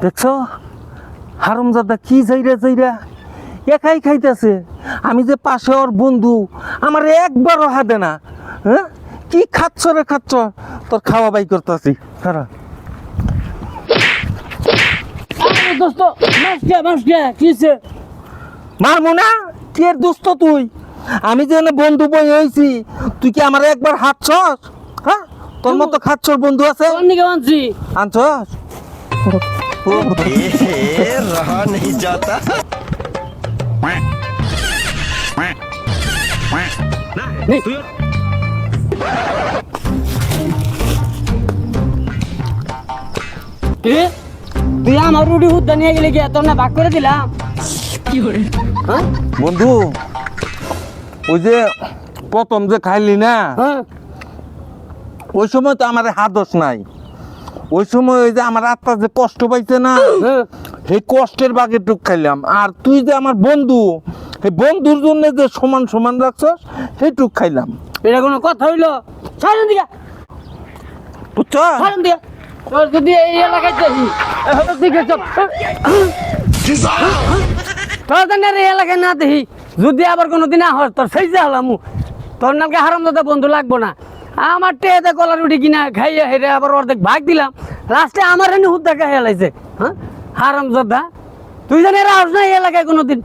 দেখছো হারামজাদা কি যাইরা একাই খাইতেছে। আমি যে পাশে ওর বন্ধু, আমার একবারও হাতে না। হ্যাঁ, কি খাচ্ছ রে খাচ্ছ? তোর খাওয়া বাই করতেছি। খারা দোস্ত কিছে মারমো না? কি এর দোস্ত তুই? আমি যে বন্ধু বই হয়েছি, তুই কি আমার একবার হাঁটছস? হ্যাঁ, তোর মতো খাচ্ছর বন্ধু আছে? আনছি আনছস? रहा नहीं जाता। তুই আমার রুটি হুদ্দা নিয়ে গেলে গিয়ে তোর না ভাগ করে দিলাম। হ্যাঁ বন্ধু, ওই যে প্রথম যে খাইলি না, হ্যাঁ ওই সময় তো আমার হাদস নাই। ওই সময় ওই যে আমার আত্মা যে কষ্ট পাইছে না, হ্যাঁ সেই কষ্টের বাগে টুক খাইলাম। আর তুই যে আমার বন্ধু, সেই বন্ধুর জন্য যে সমান সমান রাখছস, সেই টুক খাইলাম। এটা কোনো কথা হইলো? সারেন দিকে বুঝছ? সারেন দিকে তোর যদি এই এলাকায় দেখি দিকে চল তোর জানি এই এলাকায় না দেখি, যদি আবার কোনোদিন আহ তোর সেই যে হলাম তোর নামকে হারাম দাদা বন্ধু লাগবো না। আমার টেতে কলা রুটি কিনা খাইয়া হেরে আবার অর্ধেক ভাগ দিলাম, লাস্টে আমার এনে হুদ্দা খাইয়া লাইছে। হ্যাঁ হারাম দাদা, তুই জানি রাস না এই এলাকায় কোনোদিন।